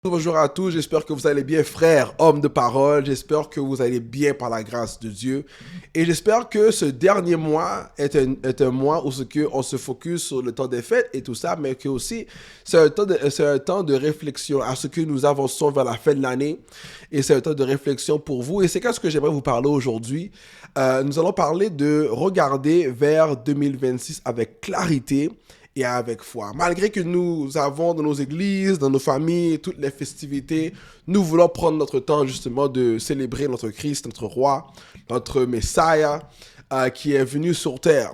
Bonjour à tous, j'espère que vous allez bien, frères, hommes de parole. J'espère que vous allez bien par la grâce de Dieu. Et j'espère que ce dernier mois est un mois où on se focus sur le temps des fêtes et tout ça, mais que aussi c'est un temps de réflexion à ce que nous avançons vers la fin de l'année. Et c'est un temps de réflexion pour vous. Et c'est qu'est-ce que j'aimerais vous parler aujourd'hui. Nous allons parler de regarder vers 2026 avec clarité et avec foi. Malgré que nous avons dans nos églises, dans nos familles, toutes les festivités, nous voulons prendre notre temps justement de célébrer notre Christ, notre roi, notre Messiah, qui est venu sur terre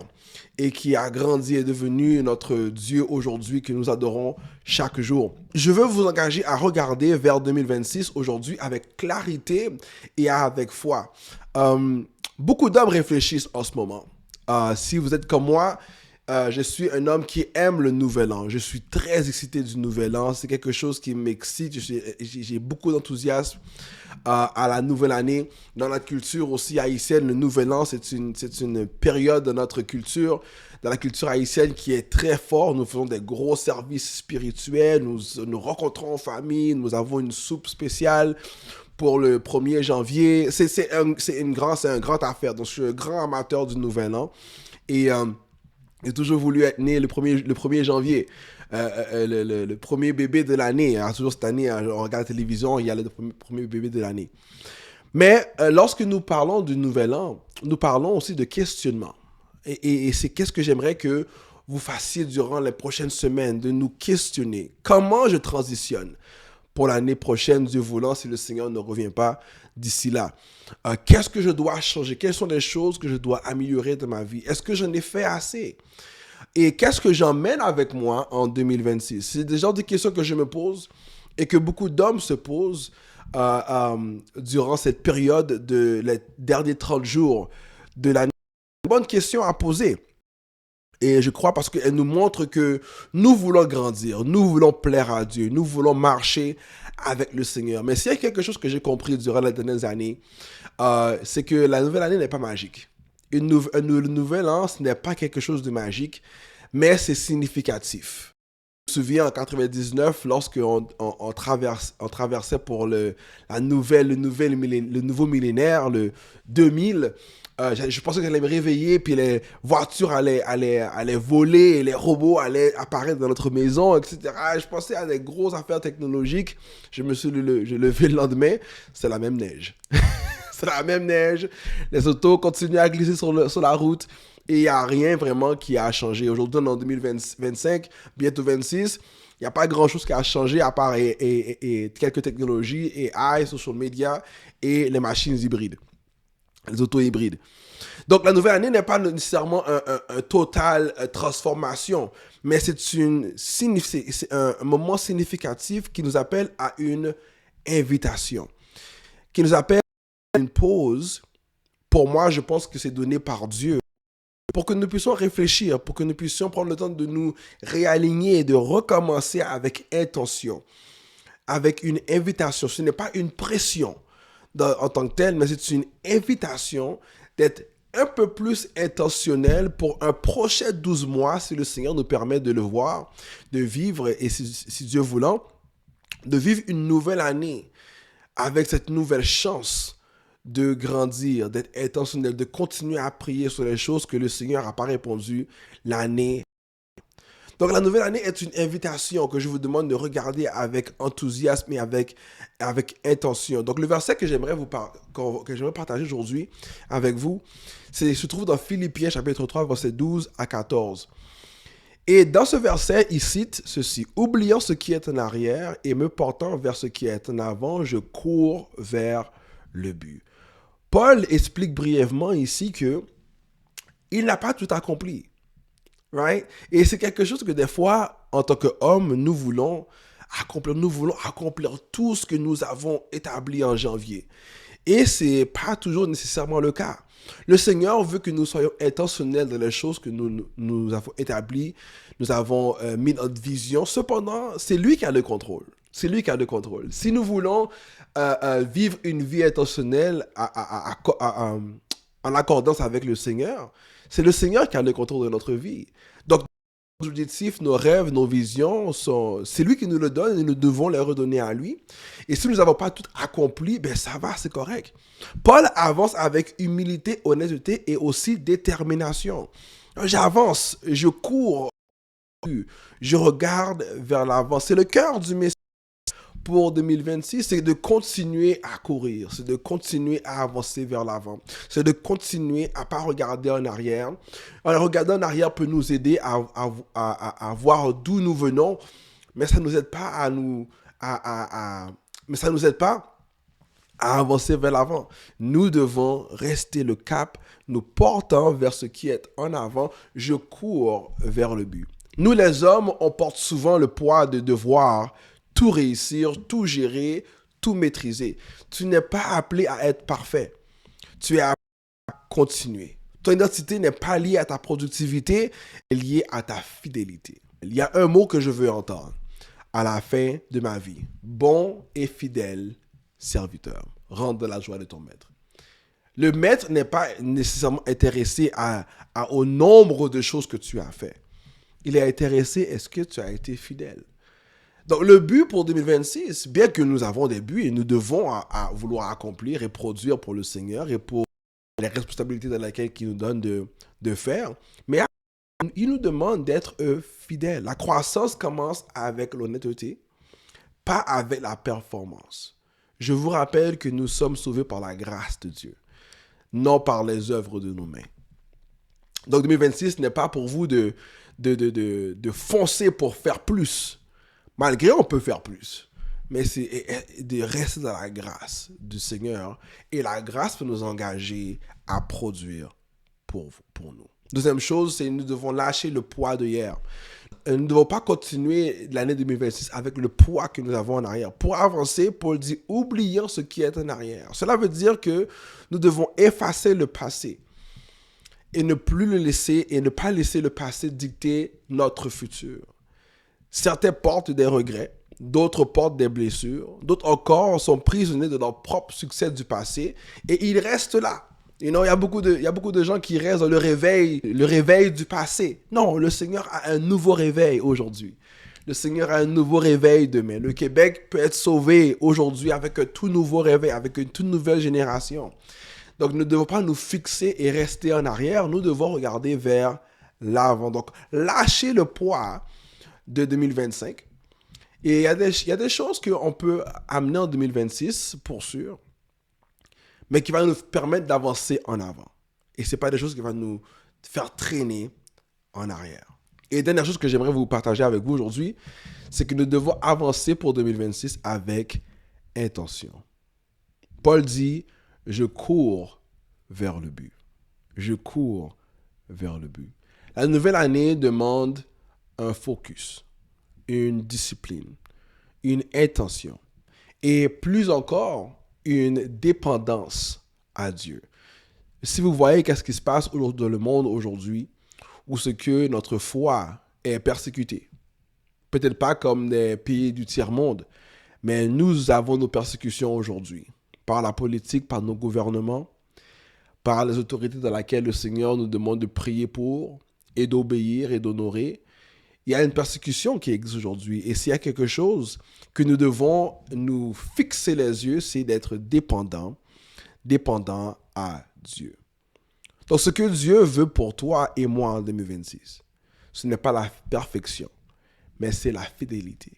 et qui a grandi et est devenu notre Dieu aujourd'hui que nous adorons chaque jour. Je veux vous engager à regarder vers 2026 aujourd'hui avec clarité et avec foi. Beaucoup d'hommes réfléchissent en ce moment. Si vous êtes comme moi, je suis un homme qui aime le nouvel an. Je suis très excité du nouvel an. C'est quelque chose qui m'excite. J'ai beaucoup d'enthousiasme à la nouvelle année. Dans la culture aussi haïtienne, le nouvel an, c'est une période de notre culture, dans la culture haïtienne qui est très forte. Nous faisons des gros services spirituels. Nous rencontrons en famille. Nous avons une soupe spéciale pour le 1er janvier. C'est une grande affaire. Donc, je suis un grand amateur du nouvel an. Et j'ai toujours voulu être né le 1er janvier, le premier bébé de l'année. Alors, toujours cette année, on regarde la télévision, il y a le premier bébé de l'année. Mais lorsque nous parlons du nouvel an, nous parlons aussi de questionnement. Et c'est qu'est-ce que j'aimerais que vous fassiez durant les prochaines semaines, de nous questionner. Comment je transitionne pour l'année prochaine, Dieu voulant, si le Seigneur ne revient pas d'ici là. Qu'est-ce que je dois changer? Quelles sont les choses que je dois améliorer dans ma vie? Est-ce que j'en ai fait assez? Et qu'est-ce que j'emmène avec moi en 2026? C'est des genres de questions que je me pose et que beaucoup d'hommes se posent durant cette période de les derniers 30 jours de l'année. C'est une bonne question à poser. Et je crois parce qu'elle nous montre que nous voulons grandir, nous voulons plaire à Dieu, nous voulons marcher avec le Seigneur. Mais s'il y a quelque chose que j'ai compris durant les dernières années, c'est que la nouvelle année n'est pas magique. Un nouvel an, ce n'est pas quelque chose de magique, mais c'est significatif. Je me souviens en 99, lorsqu'on on traversait pour le nouveau millénaire, le 2000, je pensais que j'allais me réveiller, puis les voitures allaient voler, et les robots allaient apparaître dans notre maison, etc. Je pensais à des grosses affaires technologiques. Je levé le lendemain, c'est la même neige. C'est la même neige. Les autos continuent à glisser sur la route. Et il n'y a rien vraiment qui a changé. Aujourd'hui, on est en 2025, bientôt 26. Il n'y a pas grand-chose qui a changé à part et quelques technologies, AI, social media et les machines hybrides, les autos hybrides. Donc, la nouvelle année n'est pas nécessairement un total transformation, mais c'est un moment significatif qui nous appelle à une invitation, qui nous appelle à une pause. Pour moi, je pense que c'est donné par Dieu pour que nous puissions réfléchir, pour que nous puissions prendre le temps de nous réaligner et de recommencer avec intention, avec une invitation. Ce n'est pas une pression en tant que telle, mais c'est une invitation d'être un peu plus intentionnel pour un prochain 12 mois, si le Seigneur nous permet de le voir, de vivre, et si Dieu voulant, de vivre une nouvelle année avec cette nouvelle chance de grandir, d'être intentionnel, de continuer à prier sur les choses que le Seigneur n'a pas répondu l'année. Donc la nouvelle année est une invitation que je vous demande de regarder avec enthousiasme et avec intention. Donc le verset que j'aimerais partager aujourd'hui avec vous, se trouve dans Philippiens chapitre 3, verset 12 à 14. Et dans ce verset, il cite ceci: oubliant ce qui est en arrière et me portant vers ce qui est en avant, je cours vers le but. Paul explique brièvement ici que il n'a pas tout accompli. Right? Et c'est quelque chose que des fois, en tant qu'homme, nous voulons accomplir. Nous voulons accomplir tout ce que nous avons établi en janvier. Et ce n'est pas toujours nécessairement le cas. Le Seigneur veut que nous soyons intentionnels dans les choses que nous avons établies, nous avons mis notre vision. Cependant, c'est lui qui a le contrôle. C'est lui qui a le contrôle. Si nous voulons vivre une vie intentionnelle en accordance avec le Seigneur, c'est le Seigneur qui a le contrôle de notre vie. Donc, Nos objectifs, nos rêves, nos visions, c'est lui qui nous le donne et nous devons les redonner à lui. Et si nous n'avons pas tout accompli, ben ça va, c'est correct. Paul avance avec humilité, honnêteté et aussi détermination. J'avance, je cours, je regarde vers l'avant. C'est le cœur du message pour 2026, c'est de continuer à courir, c'est de continuer à avancer vers l'avant, c'est de continuer à ne pas regarder en arrière. Regarder en arrière peut nous aider à voir d'où nous venons, mais ça ne nous aide pas mais ça nous aide pas à avancer vers l'avant. Nous devons rester le cap, nous portant vers ce qui est en avant. Je cours vers le but. Nous, les hommes, on porte souvent le poids de devoir tout réussir, tout gérer, tout maîtriser. Tu n'es pas appelé à être parfait. Tu es appelé à continuer. Ton identité n'est pas liée à ta productivité, elle est liée à ta fidélité. Il y a un mot que je veux entendre à la fin de ma vie. Bon et fidèle serviteur. Rentre de la joie de ton maître. Le maître n'est pas nécessairement intéressé au nombre de choses que tu as fait. Il est intéressé, est-ce que tu as été fidèle? Donc, le but pour 2026, bien que nous avons des buts et nous devons à vouloir accomplir et produire pour le Seigneur et pour les responsabilités dans lesquelles il nous donne de faire, mais il nous demande d'être fidèles. La croissance commence avec l'honnêteté, pas avec la performance. Je vous rappelle que nous sommes sauvés par la grâce de Dieu, non par les œuvres de nos mains. Donc, 2026 n'est pas pour vous de foncer pour faire plus. Malgré, on peut faire plus. Mais c'est de rester dans la grâce du Seigneur. Et la grâce peut nous engager à produire pour nous. Deuxième chose, c'est que nous devons lâcher le poids de hier. Nous ne devons pas continuer l'année 2026 avec le poids que nous avons en arrière. Pour avancer, Paul dit, oublions ce qui est en arrière. Cela veut dire que nous devons effacer le passé et ne plus le laisser et ne pas laisser le passé dicter notre futur. Certains portent des regrets, d'autres portent des blessures, d'autres encore sont prisonniers de leur propre succès du passé et ils restent là. Il y a beaucoup de gens qui restent dans le réveil du passé. Non, le Seigneur a un nouveau réveil aujourd'hui. Le Seigneur a un nouveau réveil demain. Le Québec peut être sauvé aujourd'hui avec un tout nouveau réveil, avec une toute nouvelle génération. Donc, nous ne devons pas nous fixer et rester en arrière. Nous devons regarder vers l'avant. Donc, lâcher le poids de 2025. Et il y a des choses qu'on peut amener en 2026, pour sûr, mais qui va nous permettre d'avancer en avant. Et ce n'est pas des choses qui vont nous faire traîner en arrière. Et la dernière chose que j'aimerais vous partager avec vous aujourd'hui, c'est que nous devons avancer pour 2026 avec intention. Paul dit, je cours vers le but. Je cours vers le but. La nouvelle année demande un focus, une discipline, une intention et plus encore, une dépendance à Dieu. Si vous voyez qu'est-ce qui se passe dans le monde aujourd'hui, où c'est que notre foi est persécutée, peut-être pas comme des pays du tiers-monde, mais nous avons nos persécutions aujourd'hui, par la politique, par nos gouvernements, par les autorités dans lesquelles le Seigneur nous demande de prier pour et d'obéir et d'honorer. Il y a une persécution qui existe aujourd'hui. Et s'il y a quelque chose que nous devons nous fixer les yeux, c'est d'être dépendant à Dieu. Donc, ce que Dieu veut pour toi et moi en 2026, ce n'est pas la perfection, mais c'est la fidélité,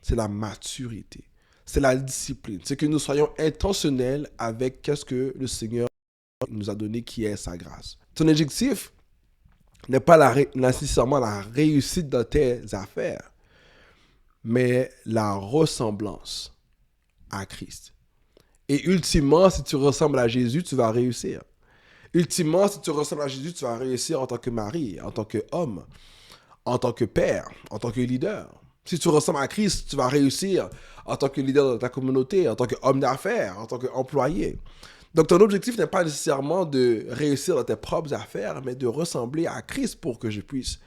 c'est la maturité, c'est la discipline. C'est que nous soyons intentionnels avec ce que le Seigneur nous a donné, qui est sa grâce. Ton objectif n'est pas nécessairement la réussite dans tes affaires, mais la ressemblance à Christ. Et ultimement, si tu ressembles à Jésus, tu vas réussir. Ultimement, si tu ressembles à Jésus, tu vas réussir en tant que mari, en tant qu'homme, en tant que père, en tant que leader. Si tu ressembles à Christ, tu vas réussir en tant que leader de ta communauté, en tant qu'homme d'affaires, en tant qu'employé. Donc, ton objectif n'est pas nécessairement de réussir dans tes propres affaires, mais de ressembler à Christ pour que je puisse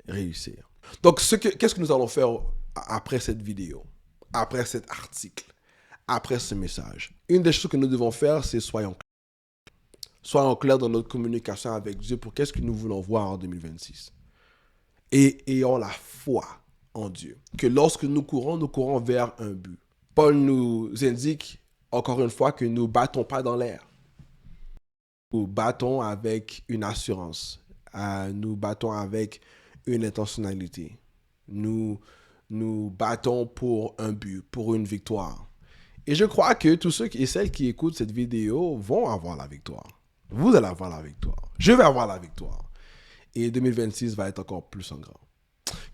réussir. Donc, qu'est-ce que nous allons faire après cette vidéo, après cet article, après ce message? Une des choses que nous devons faire, c'est soyons clairs dans notre communication avec Dieu pour qu'est-ce que nous voulons voir en 2026. et ayons la foi en Dieu. Que lorsque nous courons vers un but. Paul nous indique encore une fois que nous ne battons pas dans l'air. Nous battons avec une assurance. Nous battons avec une intentionnalité. Nous battons pour un but, pour une victoire. Et je crois que tous ceux et celles qui écoutent cette vidéo vont avoir la victoire. Vous allez avoir la victoire. Je vais avoir la victoire. Et 2026 va être encore plus en grand.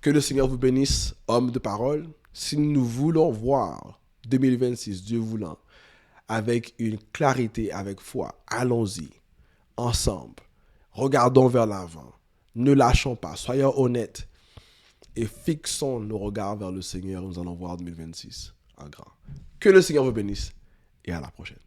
Que le Seigneur vous bénisse, hommes de parole. Si nous voulons voir 2026, Dieu voulant, avec une clarité, avec foi, allons-y, ensemble. Regardons vers l'avant. Ne lâchons pas. Soyons honnêtes. Et fixons nos regards vers le Seigneur. Nous allons voir 2026 en grand. Que le Seigneur vous bénisse et à la prochaine.